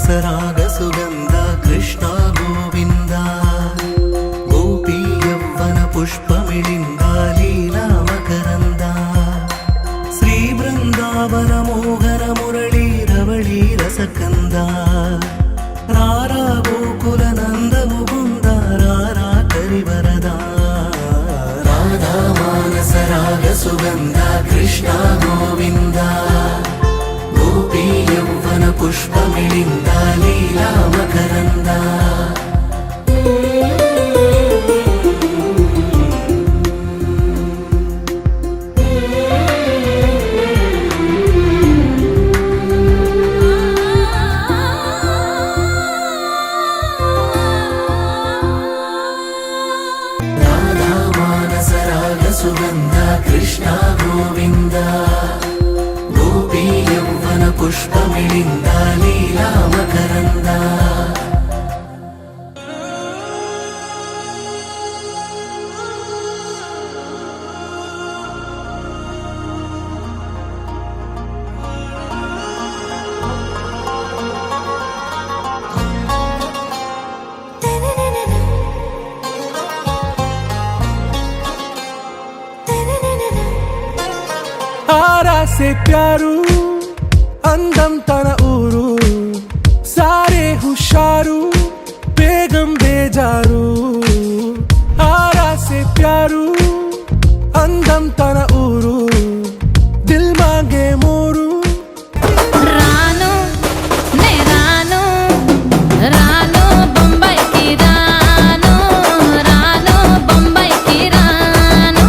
మానసరాగ సుగంధ కృష్ణ గోవింద గోపీ యవ్వన పుష్పమిళింద లీలా మకరంద శ్రీ బృందావన మోహన మురళీ రవళీ రసకంద రారా గోకుల నంద ముకుంద రారా కరివరద రాధా మానసరాగ సుగంధ కృష్ణ గోవింద గోపీ యవ్వన పుష్పమిళింద లీలా మకరంద రాధా మానసరాగ సుగంధ కృష్ణ గోవింద గోపీ యవ్వన పుష్పమిళింద లీలా మకరంద आरा से प्यारू अंदम तन ऊरू सारे हुशारू बेगम बेजारू आरा से प्यारू अंदम तन ऊरू दिल मांगे मोरू రాను నే రాను రాను బొంబాయికి రాను రాను బొంబాయికి రాను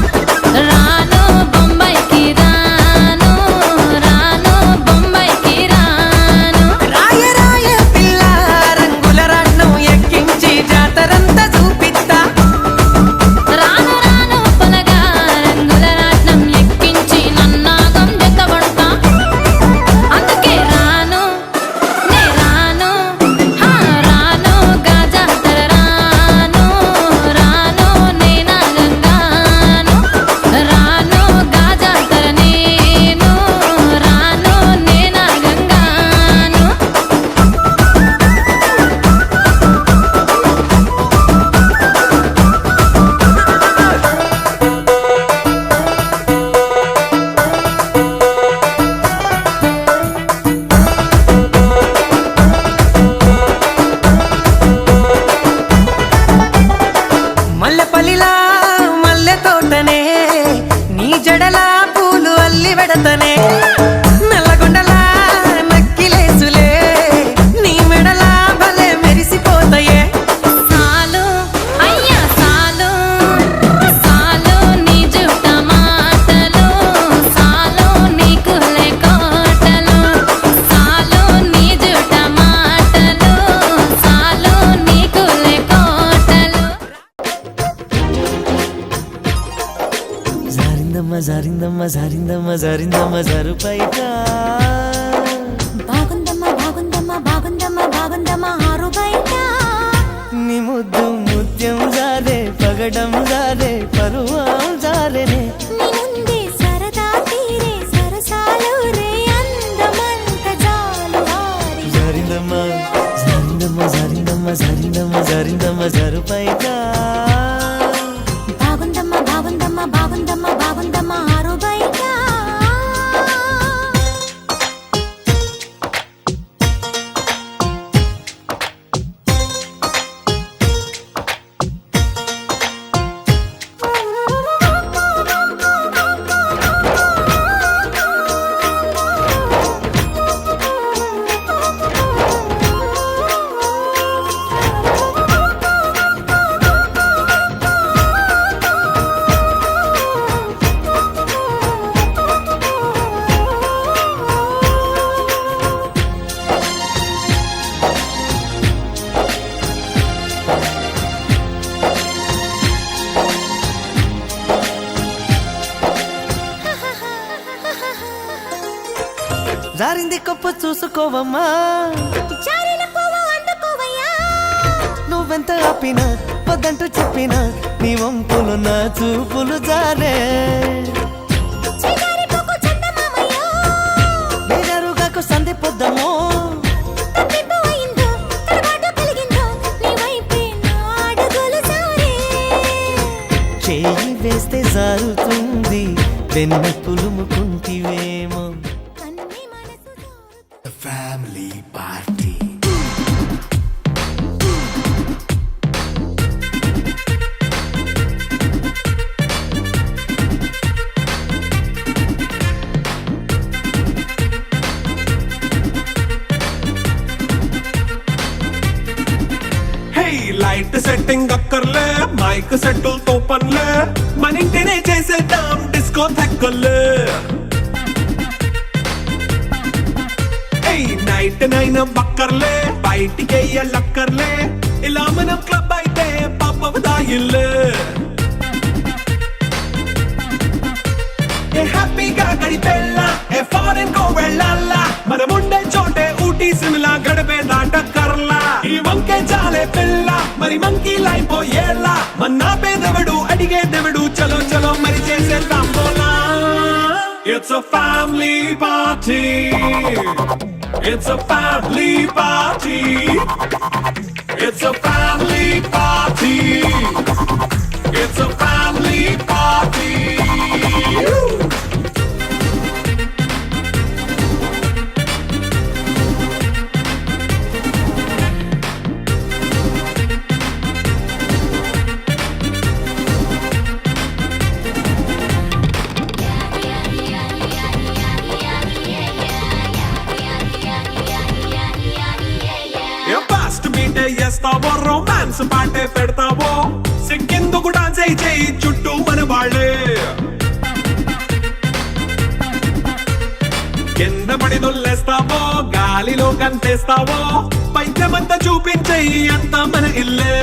రాను బొంబాయికి రాను రాను బొంబాయికి రాను రాయ రాయ పిల్ల రంగుల రాట్నం ఎక్కించి జాతరంతా చూపిస్తా రాను రాను పొలగా రంగుల రాట్నం ఎక్కించి నన్నాగం జతబడతా అందుకే రాను నే రాను హా రాను గాజాతర రాను రాను నేనా గంగాను రాను గాజాతర నేను రాను నేనా గంగాను మల్లెపల్లిలా మల్లె తోటనే నీ జడలా పూలు అల్లి వెడతనే నల్లగొండలా నక్కిలేసులే నీ మెడలా భలే మెరిసిపోతాయే సాలు అయ్యా సాలు సాలు నీ జుట్ట మాటలు సాలు నీకు కోటలు సాలు నీ జుట్ట మాటలు సాలు నీకు కోటలు జారిందమ్మ జారిందమ్మ జారిందమ్మ జారిందమ్మ జరుపైగా బాగుందమ్మా బాగుందమ్మా బాగుందమ్మా బాగుందమ్మా ఆరు బయట నీ ముద్దు ముత్యం జారే పగడం జారే పరువం జారెనే నీ ముందే సరదా తీరే సరసాలు రే అందమంత జాలు వారి జారిందమ్మ జారిందమ్మ జారిందమ్మ జారిందమ్మ జారిందమ్మ జరుపైగా బాగుందమ్మా బాగుందమ్మా బాగుందమ్మా బాగుందమ్మా ఆరు బయట జారింది కప్పు చూసుకోవమ్మా జారిన పువ్వు అందుకోవయ్యా నువ్వెంత ఆపినా వద్దంటూ చెప్పినా నీ వంపులు నా చూపులు జారే చిగారి పువ్వు చందమామయ్యో వేజారుగాకు సంధి పొద్దమో తప్పిపోయింది వెన్న పులుముకుంటివేమో కన్ని మనసు జారుతూ ఫ్యామిలీ పార్టీ లైట్ సెట్టింగ్ అక్కర్లే మైక్ సెట్టులతో పనులే మన ఇంటినే చేసేద్దాం డిస్కో థెక్కలే నైట్ నైన్ బక్కర్లే బయటికి వెళ్ళక్కర్లే ఇలా మనం క్లబ్ అయితే పాపదాయిల్లే హ్యాపీగా గడిపెళ్ళా ఫారెన్ కో వెళ్ళాలా మనం ఉండే చోటే ఊటీ సిమ్లా గడిపే దాటక్కర్లా ఈ వంకే చాలే పిల్ల మరి మంకీ లైపోయేలా మన్నా పేదవడు అడిగేదెవడు చలో చలో మరి చేసేద్దాం బోలా it's a family party it's a family party it's a family party it's a family party fast బీటే చేస్తావో రొమాన్స్ పాటే పెడతావో సిక్కిందుకు డాన్స్ అయి చేయి చుట్టూ మన వాళ్ళే కింద పడి దొల్లేస్తావో గాలిలో కంతేస్తావో పైద్యమంతా చూపించేయి అంతా మన ఇల్లే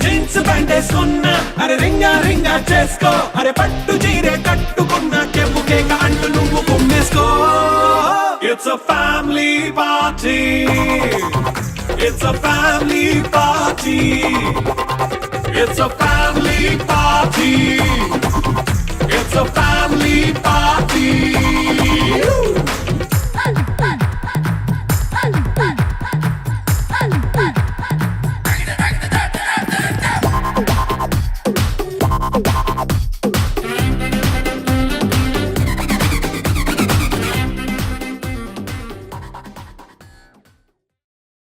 జీన్స్ ప్యాంట్ వేసుకున్నా అరే రింగా రింగా చేసుకో అరే పట్టు చీరే కట్టుకున్న చెప్పుకే కాంటు నువ్వు కుమ్మేసుకో It's a family party it's a family party it's a family party it's a family party